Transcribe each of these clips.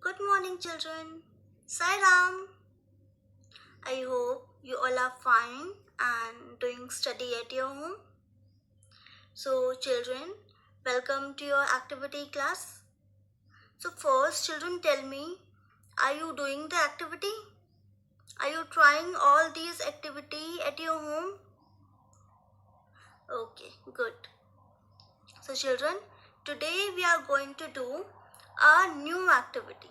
Good morning, children. Sai Ram. I hope you all are fine and doing study at your home. So, children, welcome to your activity class. So, first, children, tell me, are you doing the activity? Are you trying all these activity at your home? Okay, good. So, children, today we are going to do a new activity,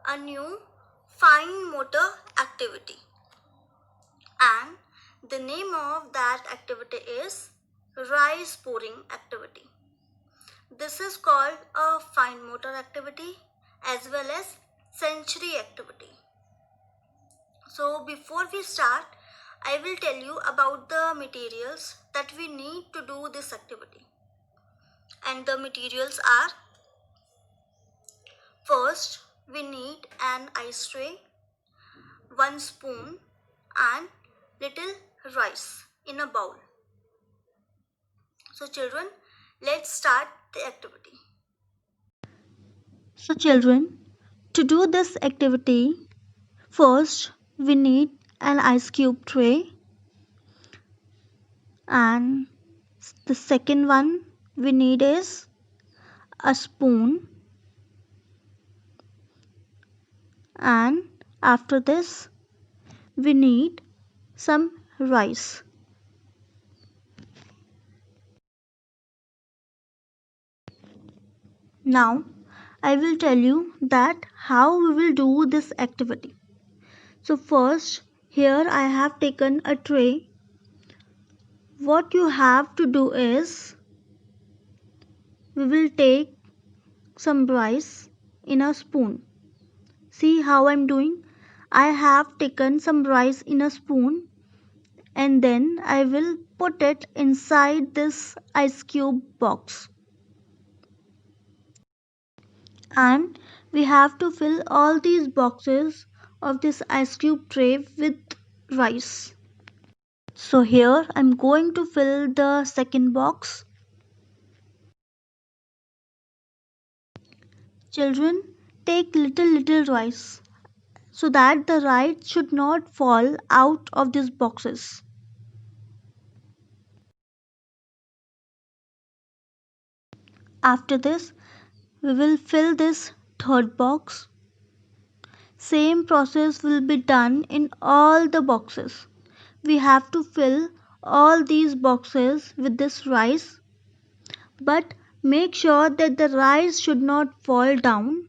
a new fine motor activity. And the name of that activity is rice pouring activity. This is called a fine motor activity as well as sensory activity. So before we start, I will tell you about the materials that we need to do this activity. And the materials are: first, we need an ice tray, one spoon and little rice in a bowl. So children, let's start the activity. So children, to do this activity, first we need an ice cube tray, and the second one we need is a spoon, and after this we need some rice. Now I will tell you that how we will do this activity. So first, here I have taken a tray. What you have to do is we will take some rice in a spoon. See how I'm doing? I have taken some rice in a spoon and then I will put it inside this ice cube box. And we have to fill all these boxes of this ice cube tray with rice. So here I'm going to fill the second box. Children, take little rice so that the rice should not fall out of these boxes. After this, we will fill this third box. Same process will be done in all the boxes. We have to fill all these boxes with this rice, but make sure that the rice should not fall down.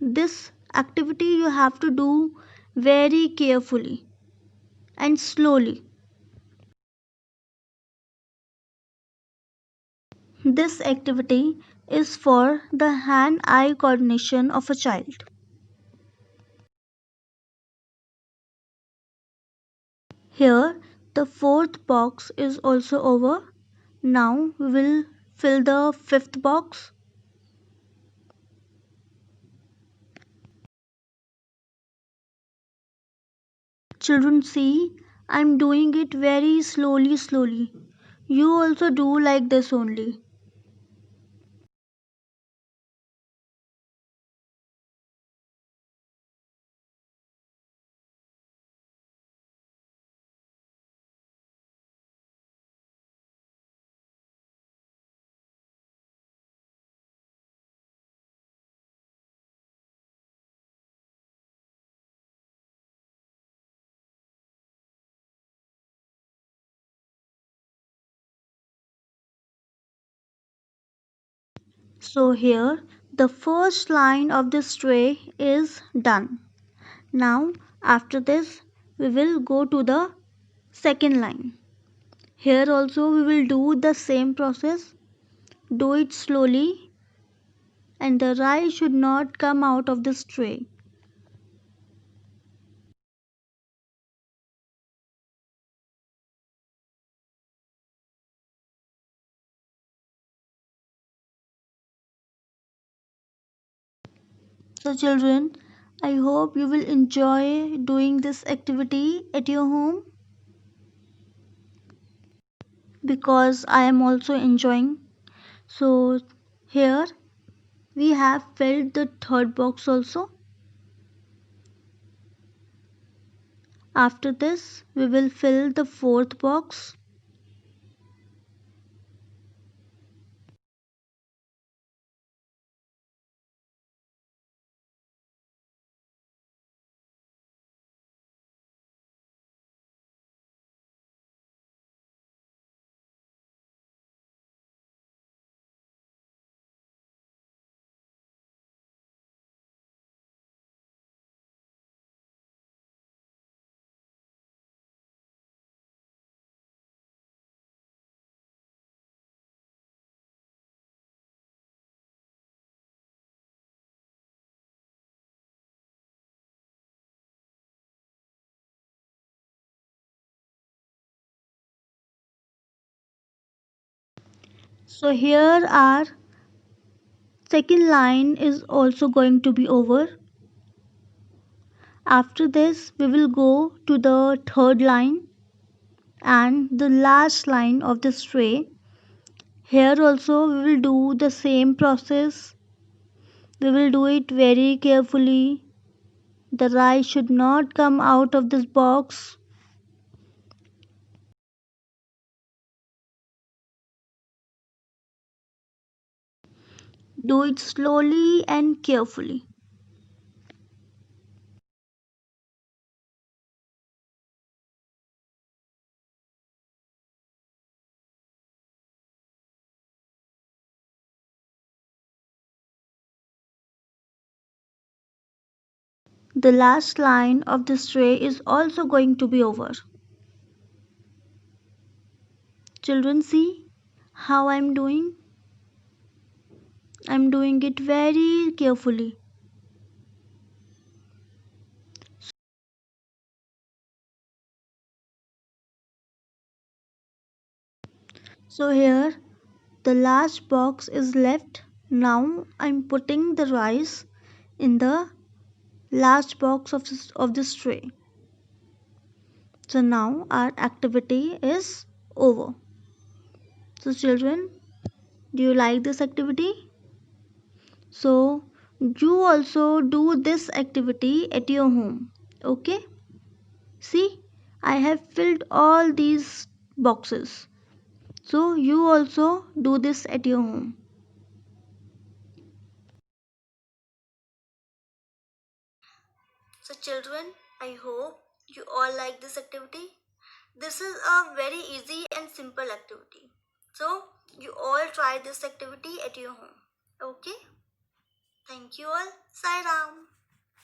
This activity you have to do very carefully and slowly. This activity is for the hand eye coordination of a child. Here, the fourth box is also over. Now we will fill the fifth box. Children, see, I'm doing it very slowly. You also do like this only. So here, the first line of this tray is done. Now, after this, we will go to the second line. Here also we will do the same process. Do it slowly and the rice should not come out of this tray. So children, I hope you will enjoy doing this activity at your home because I am also enjoying. So here we have filled the third box also. After this, we will fill the fourth box. So here our second line is also going to be over. After this, we will go to the third line and the last line of this tray. Here also we will do the same process. We will do it very carefully. The rice should not come out of this box. Do it slowly and carefully. The last line of this tray is also going to be over. Children, see how I'm doing? I'm doing it very carefully. So here the last box is left. Now I'm putting the rice in the last box of this tray. So now our activity is over. So children, do you like this activity? So you also do this activity at your home. Okay? See, I have filled all these boxes. So you also do this at your home. So children, I hope you all like this activity. This is a very easy and simple activity. So you all try this activity at your home. Okay? Thank you all. Sai Ram.